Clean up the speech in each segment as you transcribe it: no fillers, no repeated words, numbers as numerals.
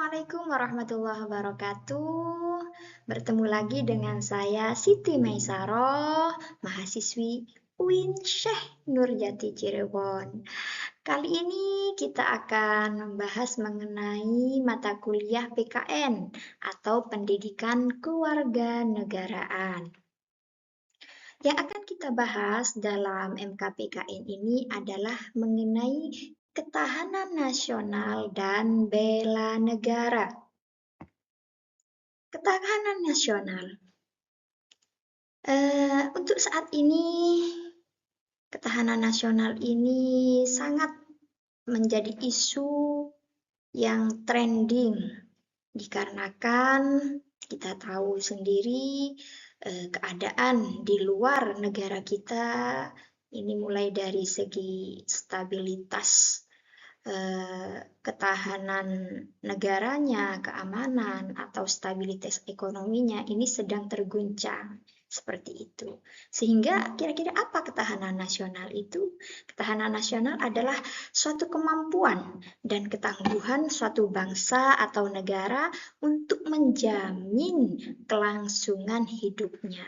Assalamualaikum warahmatullahi wabarakatuh. Bertemu lagi dengan saya Siti Maisaroh, mahasiswi UIN Syekh Nurjati Cirebon. Kali ini kita akan membahas mengenai mata kuliah PKN atau Pendidikan Kewarganegaraan. Yang akan kita bahas dalam MKPKN ini adalah mengenai ketahanan nasional dan bela negara. Ketahanan nasional. Untuk saat ini, ketahanan nasional ini sangat menjadi isu yang trending dikarenakan kita tahu sendiri keadaan di luar negara kita ini mulai dari segi stabilitas ketahanan negaranya, keamanan, atau stabilitas ekonominya ini sedang terguncang. Seperti itu. Sehingga kira-kira apa ketahanan nasional itu? Ketahanan nasional adalah suatu kemampuan dan ketangguhan suatu bangsa atau negara untuk menjamin kelangsungan hidupnya,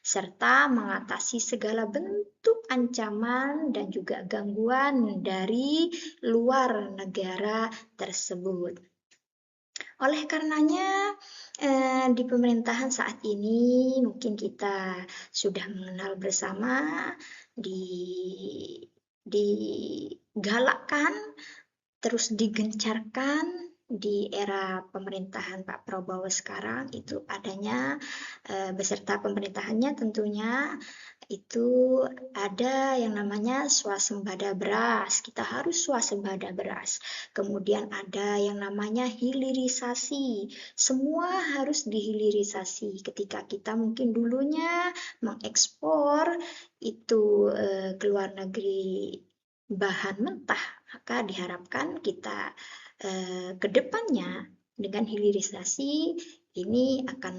serta mengatasi segala bentuk ancaman dan juga gangguan dari luar negara tersebut. Oleh karenanya, di pemerintahan saat ini mungkin kita sudah mengenal bersama digalakkan, terus digencarkan di era pemerintahan Pak Prabowo sekarang itu adanya beserta pemerintahannya tentunya itu ada yang namanya swasembada beras. Kita harus swasembada beras. Kemudian ada yang namanya hilirisasi. Semua harus dihilirisasi. Ketika kita mungkin dulunya mengekspor itu ke luar negeri bahan mentah, maka diharapkan kita ke depannya dengan hilirisasi ini akan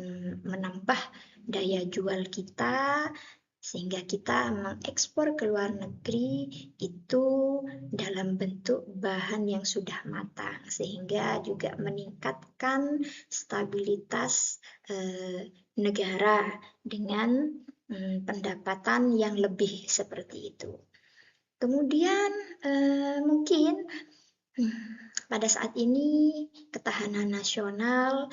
menambah daya jual kita sehingga kita mengekspor ke luar negeri itu dalam bentuk bahan yang sudah matang sehingga juga meningkatkan stabilitas negara dengan pendapatan yang lebih seperti itu. Kemudian mungkin pada saat ini ketahanan nasional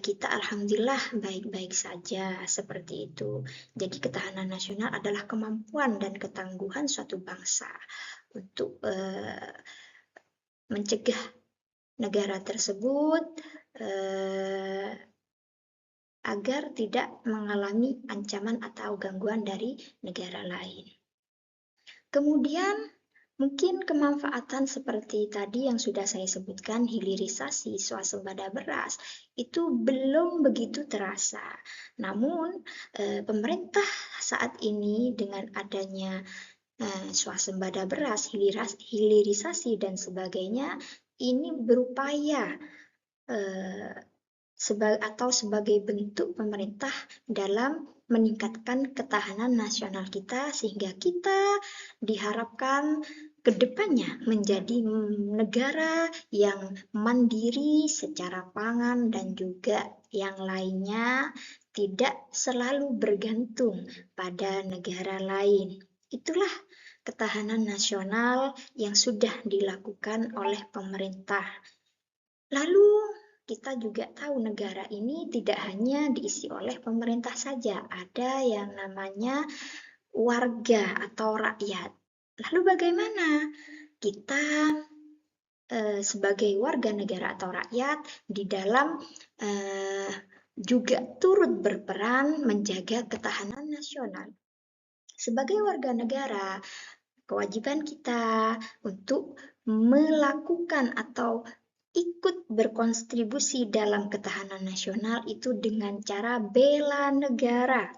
kita alhamdulillah baik-baik saja seperti itu. Jadi ketahanan nasional adalah kemampuan dan ketangguhan suatu bangsa untuk mencegah negara tersebut agar tidak mengalami ancaman atau gangguan dari negara lain. Kemudian mungkin kemanfaatan seperti tadi yang sudah saya sebutkan, hilirisasi, swasembada beras, itu belum begitu terasa. Namun, pemerintah saat ini dengan adanya swasembada beras, hilirisasi, dan sebagainya, ini berupaya sebagai bentuk pemerintah dalam meningkatkan ketahanan nasional kita sehingga kita diharapkan ke depannya menjadi negara yang mandiri secara pangan dan juga yang lainnya tidak selalu bergantung pada negara lain. Itulah ketahanan nasional yang sudah dilakukan oleh pemerintah. Lalu kita juga tahu negara ini tidak hanya diisi oleh pemerintah saja, ada yang namanya warga atau rakyat. Lalu bagaimana kita sebagai warga negara atau rakyat di dalam juga turut berperan menjaga ketahanan nasional. Sebagai warga negara, kewajiban kita untuk melakukan atau ikut berkontribusi dalam ketahanan nasional itu dengan cara bela negara.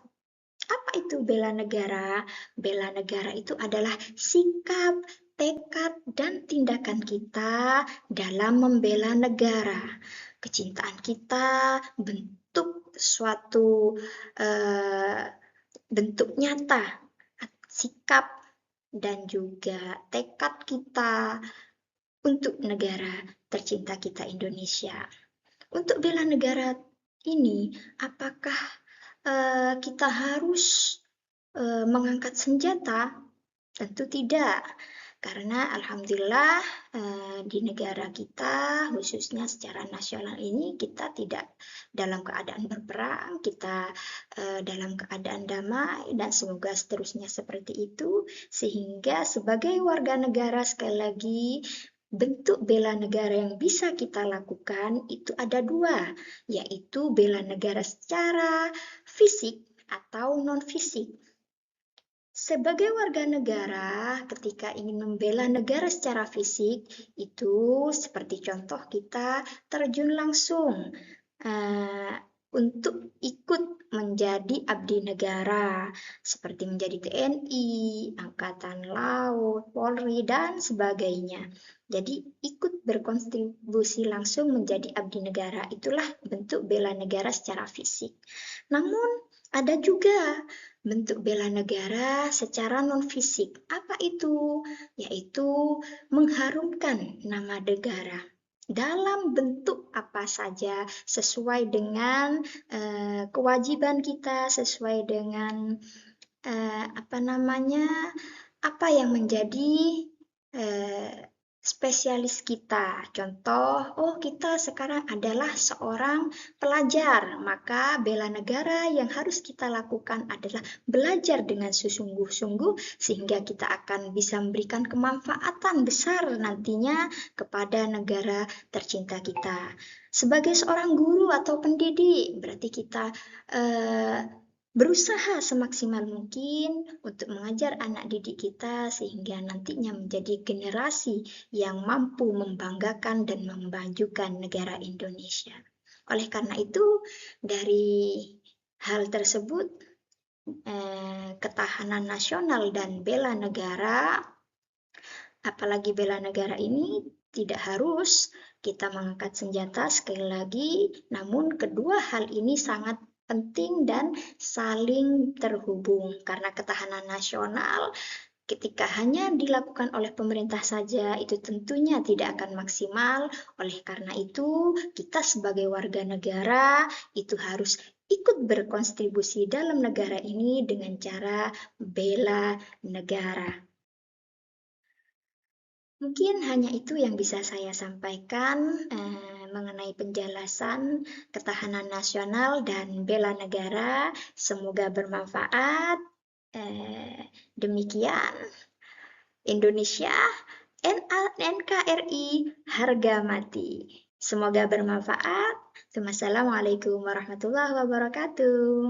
Apa itu bela negara? Bela negara itu adalah sikap, tekad, dan tindakan kita dalam membela negara. Kecintaan kita bentuk suatu bentuk nyata, sikap dan juga tekad kita untuk negara tercinta kita Indonesia. Untuk bela negara ini, apakah kita harus mengangkat senjata? Tentu tidak, karena alhamdulillah di negara kita, khususnya secara nasional ini, kita tidak dalam keadaan berperang, kita dalam keadaan damai, dan semoga seterusnya seperti itu. Sehingga sebagai warga negara, sekali lagi, bentuk bela negara yang bisa kita lakukan itu ada dua, yaitu bela negara secara fisik atau non-fisik. Sebagai warga negara, ketika ingin membela negara secara fisik, itu seperti contoh kita terjun langsung untuk ikut menjadi abdi negara, seperti menjadi TNI, Angkatan Laut, Polri, dan sebagainya. Jadi ikut berkontribusi langsung menjadi abdi negara, itulah bentuk bela negara secara fisik. Namun ada juga bentuk bela negara secara non-fisik. Apa itu? Yaitu mengharumkan nama negara. Dalam bentuk apa saja, sesuai dengan kewajiban kita, sesuai dengan apa yang menjadi spesialis kita. Contoh, kita sekarang adalah seorang pelajar, maka bela negara yang harus kita lakukan adalah belajar dengan sesungguh-sungguh sehingga kita akan bisa memberikan kemanfaatan besar nantinya kepada negara tercinta kita. Sebagai seorang guru atau pendidik, berarti kita berusaha semaksimal mungkin untuk mengajar anak didik kita sehingga nantinya menjadi generasi yang mampu membanggakan dan memajukan negara Indonesia. Oleh karena itu, dari hal tersebut, ketahanan nasional dan bela negara, apalagi bela negara ini tidak harus kita mengangkat senjata sekali lagi, namun kedua hal ini sangat penting dan saling terhubung karena ketahanan nasional ketika hanya dilakukan oleh pemerintah saja itu tentunya tidak akan maksimal. Oleh karena itu kita sebagai warga negara itu harus ikut berkontribusi dalam negara ini dengan cara bela negara. Mungkin hanya itu yang bisa saya sampaikan mengenai penjelasan ketahanan nasional dan bela negara. Semoga bermanfaat. Demikian Indonesia NKRI harga mati. Semoga bermanfaat. Wassalamualaikum warahmatullahi wabarakatuh.